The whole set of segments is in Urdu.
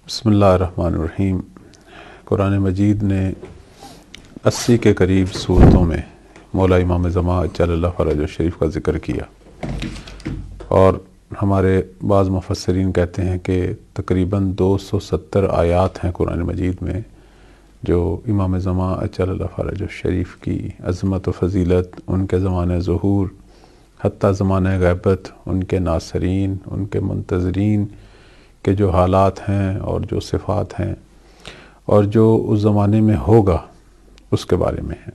بسم اللہ الرحمن الرحیم۔ قرآن مجید نے 80 کے قریب صورتوں میں مولا امام زمان اجل اللہ فرجہ الشریف کا ذکر کیا، اور ہمارے بعض مفسرین کہتے ہیں کہ تقریباً 270 آیات ہیں قرآن مجید میں جو امام زمان اجل اللہ فرجہ الشریف کی عظمت و فضیلت، ان کے زمانہ ظہور، حتیٰ زمانہ غیبت، ان کے ناصرین، ان کے منتظرین کے جو حالات ہیں اور جو صفات ہیں اور جو اس زمانے میں ہوگا اس کے بارے میں ہیں۔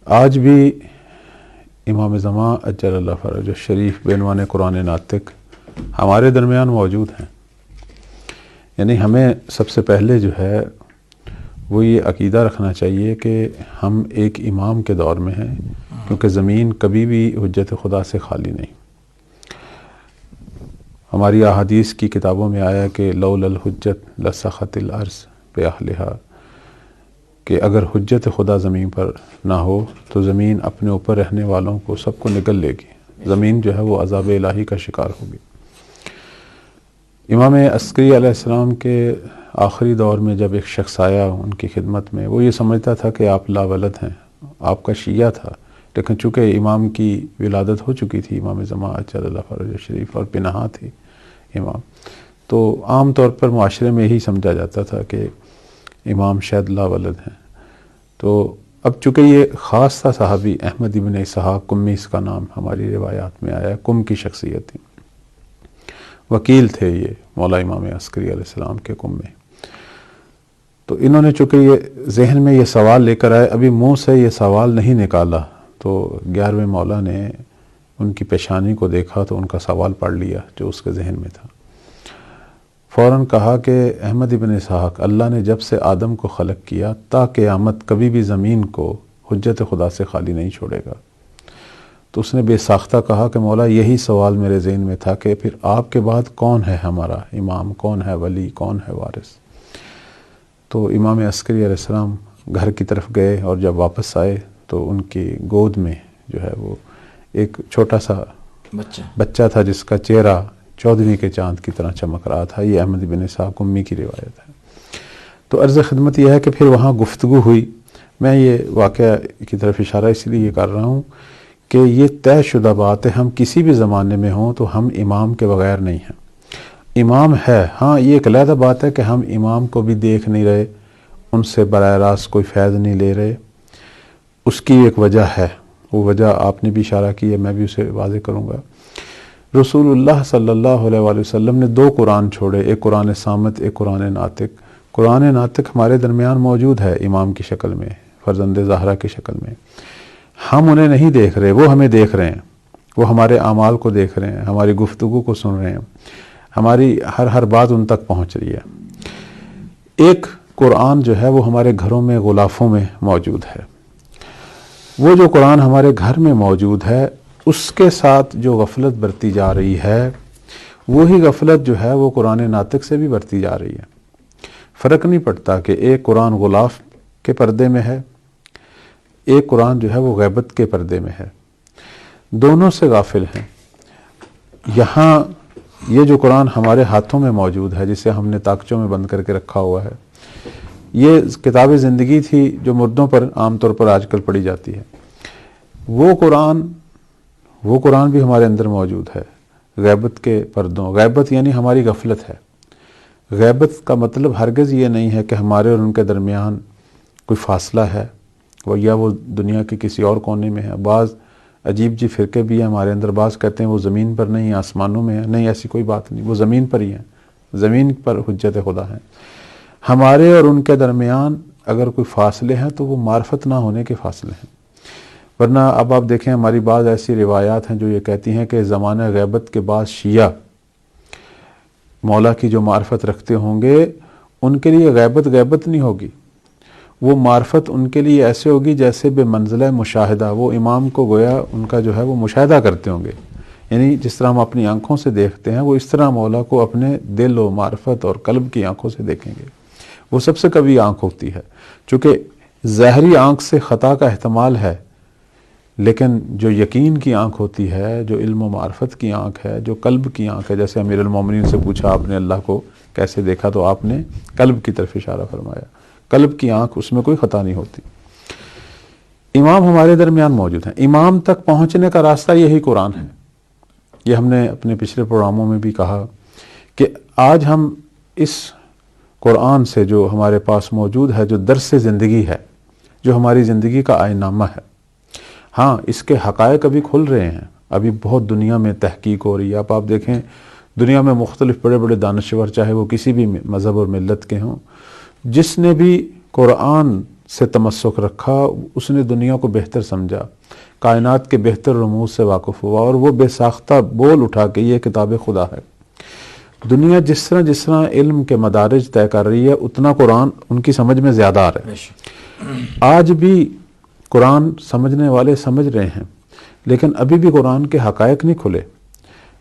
آج بھی امام زمان اجل اللہ فرجہ الشریف بعنوان قرآن ناطق ہمارے درمیان موجود ہیں۔ یعنی ہمیں سب سے پہلے جو ہے وہ یہ عقیدہ رکھنا چاہیے کہ ہم ایک امام کے دور میں ہیں، کیونکہ زمین کبھی بھی حجت خدا سے خالی نہیں۔ ہماری احادیث کی کتابوں میں آیا کہ لولا الحجت لسخط الارض باہلہا، کہ اگر حجت خدا زمین پر نہ ہو تو زمین اپنے اوپر رہنے والوں کو سب کو نگل لے گی، زمین جو ہے وہ عذاب الہی کا شکار ہوگی۔ امام عسکری علیہ السلام کے آخری دور میں جب ایک شخص آیا ان کی خدمت میں، وہ یہ سمجھتا تھا کہ آپ لا ولد ہیں، آپ کا شیعہ تھا، لیکن چونکہ امام کی ولادت ہو چکی تھی، امام زمان اجل اللہ فرجہ الشریف، اور پنہا تھی امام، تو عام طور پر معاشرے میں یہی سمجھا جاتا تھا کہ امام شاید لا ولد ہیں۔ تو اب چونکہ یہ خاص تھا صحابی احمد ابن اسحاق کمی، اس کا نام ہماری روایات میں آیا ہے، کم کی شخصیت تھی، وکیل تھے یہ مولا امام عسکری علیہ السلام کے کم میں۔ تو انہوں نے چونکہ یہ ذہن میں یہ سوال لے کر آئے، ابھی منہ سے یہ سوال نہیں نکالا، تو 11ویں مولا نے ان کی پیشانی کو دیکھا تو ان کا سوال پڑھ لیا جو اس کے ذہن میں تھا۔ فوراً کہا کہ احمد ابن اسحاق، اللہ نے جب سے آدم کو خلق کیا تا قیامت کبھی بھی زمین کو حجت خدا سے خالی نہیں چھوڑے گا۔ تو اس نے بے ساختہ کہا کہ مولا یہی سوال میرے ذہن میں تھا کہ پھر آپ کے بعد کون ہے ہمارا امام، کون ہے ولی، کون ہے وارث۔ تو امام عسکری علیہ السلام گھر کی طرف گئے، اور جب واپس آئے تو ان کی گود میں جو ہے وہ ایک چھوٹا سا بچہ تھا جس کا چہرہ 14ویں کے چاند کی طرح چمک رہا تھا۔ یہ احمد بن اسحاق امی کی روایت ہے۔ تو عرض خدمت یہ ہے کہ پھر وہاں گفتگو ہوئی۔ میں یہ واقعہ کی طرف اشارہ اس لیے کر رہا ہوں کہ یہ طے شدہ بات ہے، ہم کسی بھی زمانے میں ہوں تو ہم امام کے بغیر نہیں ہیں۔ امام ہے، ہاں یہ ایک علیحدہ بات ہے کہ ہم امام کو بھی دیکھ نہیں رہے، ان سے براہ راست کوئی فیض نہیں لے رہے۔ اس کی ایک وجہ ہے، وہ وجہ آپ نے بھی اشارہ کی ہے، میں بھی اسے واضح کروں گا۔ رسول اللہ صلی اللہ علیہ وآلہ وسلم نے 2 قرآن چھوڑے، ایک قرآن صامت، ایک قرآن ناطق۔ قرآن ناطق ہمارے درمیان موجود ہے امام کی شکل میں، فرزند زہرا کی شکل میں۔ ہم انہیں نہیں دیکھ رہے، وہ ہمیں دیکھ رہے ہیں، وہ ہمارے اعمال کو دیکھ رہے ہیں، ہماری گفتگو کو سن رہے ہیں، ہماری ہر بات ان تک پہنچ رہی ہے۔ ایک قرآن جو ہے وہ ہمارے گھروں میں غلافوں میں موجود ہے۔ وہ جو قرآن ہمارے گھر میں موجود ہے اس کے ساتھ جو غفلت برتی جا رہی ہے، وہی غفلت جو ہے وہ قرآن ناطق سے بھی برتی جا رہی ہے۔ فرق نہیں پڑتا کہ ایک قرآن غلاف کے پردے میں ہے، ایک قرآن جو ہے وہ غیبت کے پردے میں ہے، دونوں سے غافل ہیں۔ یہاں یہ جو قرآن ہمارے ہاتھوں میں موجود ہے، جسے ہم نے طاقچوں میں بند کر کے رکھا ہوا ہے، یہ کتاب زندگی تھی جو مردوں پر عام طور پر آج کل پڑھی جاتی ہے۔ وہ قرآن بھی ہمارے اندر موجود ہے، غیبت کے پردوں۔ غیبت یعنی ہماری غفلت ہے۔ غیبت کا مطلب ہرگز یہ نہیں ہے کہ ہمارے اور ان کے درمیان کوئی فاصلہ ہے، یا وہ دنیا کے کسی اور کونے میں ہے۔ بعض عجیب فرقے بھی ہیں ہمارے اندر، بعض کہتے ہیں وہ زمین پر نہیں، آسمانوں میں ہیں۔ نہیں، ایسی کوئی بات نہیں، وہ زمین پر ہی ہیں، زمین پر حجت خدا ہیں۔ ہمارے اور ان کے درمیان اگر کوئی فاصلے ہیں تو وہ معرفت نہ ہونے کے فاصلے ہیں۔ ورنہ اب آپ دیکھیں ہماری بعض ایسی روایات ہیں جو یہ کہتی ہیں کہ زمانہ غیبت کے بعد شیعہ مولا کی جو معرفت رکھتے ہوں گے ان کے لیے غیبت نہیں ہوگی، وہ معرفت ان کے لیے ایسے ہوگی جیسے بے منزلہ مشاہدہ، وہ امام کو گویا ان کا جو ہے وہ مشاہدہ کرتے ہوں گے۔ یعنی جس طرح ہم اپنی آنکھوں سے دیکھتے ہیں، وہ اس طرح مولا کو اپنے دل و معرفت اور قلب کی آنکھوں سے دیکھیں گے۔ وہ سب سے قوی آنکھ ہوتی ہے، چونکہ ظاہری آنکھ سے خطا کا احتمال ہے، لیکن جو یقین کی آنکھ ہوتی ہے، جو علم و معرفت کی آنکھ ہے، جو قلب کی آنکھ ہے، جیسے امیر المومنین سے پوچھا آپ نے اللہ کو کیسے دیکھا؟ تو آپ نے قلب کی طرف اشارہ فرمایا. قلب کی آنکھ، اس میں کوئی خطا نہیں ہوتی. امام ہمارے درمیان موجود ہیں. امام تک پہنچنے کا راستہ یہی قرآن ہے. یہ ہم نے اپنے پچھلے پروگراموں میں بھی کہا کہ آج ہم اس قرآن سے جو ہمارے پاس موجود ہے، جو درس زندگی ہے، جو ہماری زندگی کا آئین نامہ ہے، ہاں اس کے حقائق ابھی کھل رہے ہیں. ابھی بہت دنیا میں تحقیق ہو رہی ہے. آپ دیکھیں دنیا میں مختلف بڑے بڑے دانشور، چاہے وہ کسی بھی مذہب اور ملت کے ہوں، جس نے بھی قرآن سے تمسک رکھا اس نے دنیا کو بہتر سمجھا، کائنات کے بہتر رموز سے واقف ہوا، اور وہ بے ساختہ بول اٹھا کہ یہ کتاب خدا ہے. دنیا جس طرح علم کے مدارج طے کر رہی ہے، اتنا قرآن ان کی سمجھ میں زیادہ آ رہا ہے. آج بھی قرآن سمجھنے والے سمجھ رہے ہیں، لیکن ابھی بھی قرآن کے حقائق نہیں کھلے.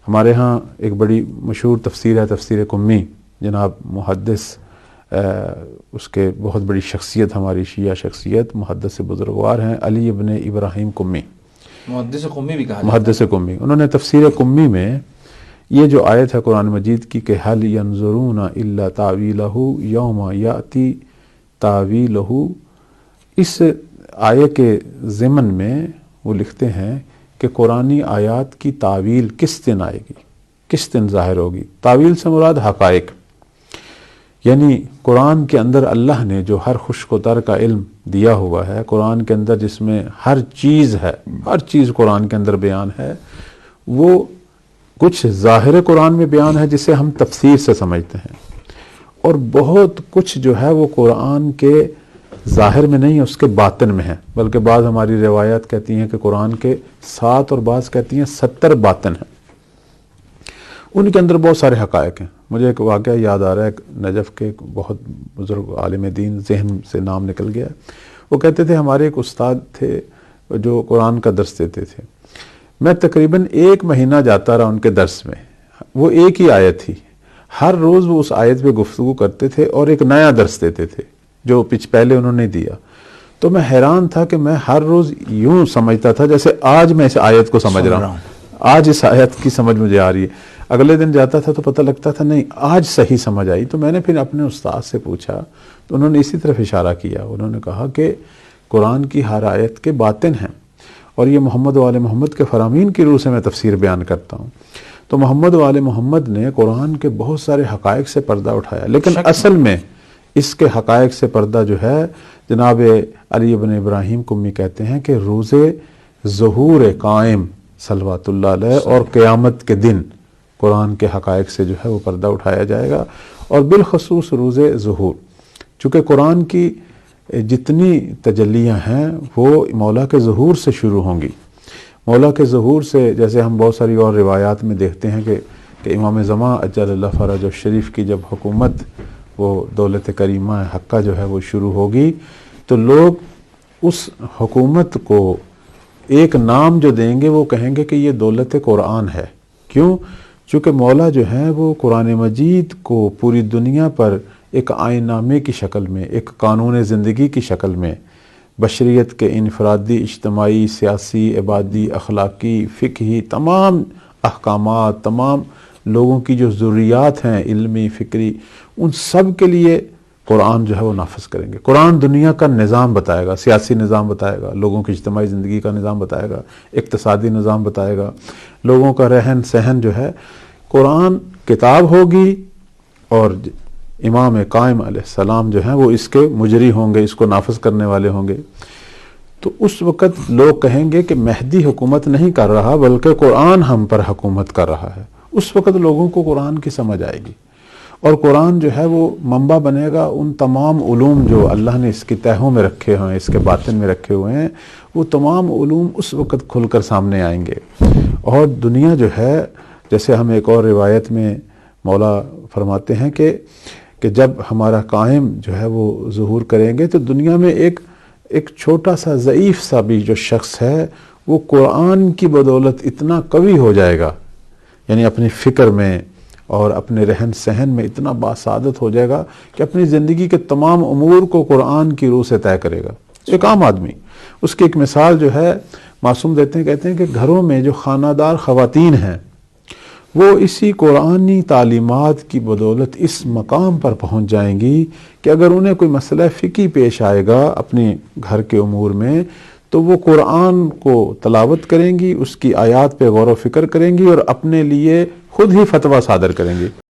ہمارے ہاں ایک بڑی مشہور تفسیر ہے، تفسیر قمی. جناب محدث، اس کے بہت بڑی شخصیت، ہماری شیعہ شخصیت، محدث بزرگوار ہیں، علی ابن ابراہیم قمی. محدث قمی بھی کہا جاتا ہے. محدث قمی. انہوں نے تفسیر قمی میں یہ جو آیت ہے قرآن مجید کی کہ هل ينظرون الا تاویلہ یوم یاتی تاویلہ، اس آیے کے ضمن میں وہ لکھتے ہیں کہ قرآنی آیات کی تعویل کس دن آئے گی، کس دن ظاہر ہوگی. تعویل سے مراد حقائق، یعنی قرآن کے اندر اللہ نے جو ہر خشک و تر کا علم دیا ہوا ہے، قرآن کے اندر جس میں ہر چیز ہے، ہر چیز قرآن کے اندر بیان ہے، وہ کچھ ظاہر قرآن میں بیان ہے جسے ہم تفسیر سے سمجھتے ہیں، اور بہت کچھ جو ہے وہ قرآن کے ظاہر میں نہیں، اس کے باطن میں ہے. بلکہ بعض ہماری روایات کہتی ہیں کہ قرآن کے 7 اور بعض کہتی ہیں 70 باطن ہیں. ان کے اندر بہت سارے حقائق ہیں. مجھے ایک واقعہ یاد آ رہا ہے، ایک نجف کے ایک بہت بزرگ عالم دین، ذہن سے نام نکل گیا. وہ کہتے تھے ہمارے ایک استاد تھے جو قرآن کا درس دیتے تھے. میں تقریباً 1 مہینہ جاتا رہا ان کے درس میں. وہ ایک ہی آیت تھی، ہر روز وہ اس آیت پہ گفتگو کرتے تھے اور ایک نیا درس دیتے تھے جو پہلے انہوں نے دیا. تو میں حیران تھا کہ میں ہر روز یوں سمجھتا تھا جیسے آج میں اس آیت کو سمجھ رہا ہوں، آج اس آیت کی سمجھ مجھے آ رہی ہے. اگلے دن جاتا تھا تو پتہ لگتا تھا نہیں آج صحیح سمجھ آئی. تو میں نے پھر اپنے استاد سے پوچھا تو انہوں نے اسی طرف اشارہ کیا. انہوں نے کہا کہ قرآن کی ہر آیت کے باطن ہیں، اور یہ محمد و آل محمد کے فرامین کی روح سے میں تفسیر بیان کرتا ہوں. تو محمد و آل محمد نے قرآن کے بہت سارے حقائق سے پردہ اٹھایا، لیکن اصل میں اس کے حقائق سے پردہ جو ہے جناب علی ابن ابراہیم قمی کہتے ہیں کہ روز ظہور قائم صلوات اللہ علیہ اور قیامت کے دن قرآن کے حقائق سے جو ہے وہ پردہ اٹھایا جائے گا. اور بالخصوص روز ظہور، چونکہ قرآن کی جتنی تجلیاں ہیں وہ مولا کے ظہور سے شروع ہوں گی. مولا کے ظہور سے، جیسے ہم بہت ساری اور روایات میں دیکھتے ہیں کہ امام زمان اجل اللہ فرج الشریف کی جب حکومت، وہ دولت کریمہ حقہ جو ہے وہ شروع ہوگی، تو لوگ اس حکومت کو ایک نام جو دیں گے وہ کہیں گے کہ یہ دولت قرآن ہے. کیوں؟ چونکہ مولا جو ہے وہ قرآن مجید کو پوری دنیا پر ایک آئین نامے کی شکل میں، ایک قانون زندگی کی شکل میں، بشریت کے انفرادی، اجتماعی، سیاسی، عبادی، اخلاقی، فقہی تمام احکامات، تمام لوگوں کی جو ضروریات ہیں علمی، فکری، ان سب کے لیے قرآن جو ہے وہ نافذ کریں گے. قرآن دنیا کا نظام بتائے گا، سیاسی نظام بتائے گا، لوگوں کی اجتماعی زندگی کا نظام بتائے گا، اقتصادی نظام بتائے گا، لوگوں کا رہن سہن جو ہے. قرآن کتاب ہوگی اور امام قائم علیہ السلام جو ہیں وہ اس کے مجری ہوں گے، اس کو نافذ کرنے والے ہوں گے. تو اس وقت لوگ کہیں گے کہ مہدی حکومت نہیں کر رہا بلکہ قرآن ہم پر حکومت کر رہا ہے. اس وقت لوگوں کو قرآن کی سمجھ آئے گی، اور قرآن جو ہے وہ منبع بنے گا ان تمام علوم جو اللہ نے اس کی تہوں میں رکھے ہوئے ہیں، اس کے باطن میں رکھے ہوئے ہیں. وہ تمام علوم اس وقت کھل کر سامنے آئیں گے. اور دنیا جو ہے، جیسے ہم ایک اور روایت میں مولا فرماتے ہیں کہ جب ہمارا قائم جو ہے وہ ظہور کریں گے تو دنیا میں ایک چھوٹا سا ضعیف سا بھی جو شخص ہے وہ قرآن کی بدولت اتنا قوی ہو جائے گا، یعنی اپنی فکر میں اور اپنے رہن سہن میں اتنا باسعادت ہو جائے گا کہ اپنی زندگی کے تمام امور کو قرآن کی روح سے طے کرے گا. ایک عام آدمی. اس کی ایک مثال جو ہے معصوم دیتے ہیں، کہتے ہیں کہ گھروں میں جو خانہ دار خواتین ہیں وہ اسی قرآنی تعلیمات کی بدولت اس مقام پر پہنچ جائیں گی کہ اگر انہیں کوئی مسئلہ فقہی پیش آئے گا اپنے گھر کے امور میں تو وہ قرآن کو تلاوت کریں گی، اس کی آیات پہ غور و فکر کریں گی اور اپنے لیے خود ہی فتویٰ صادر کریں گی۔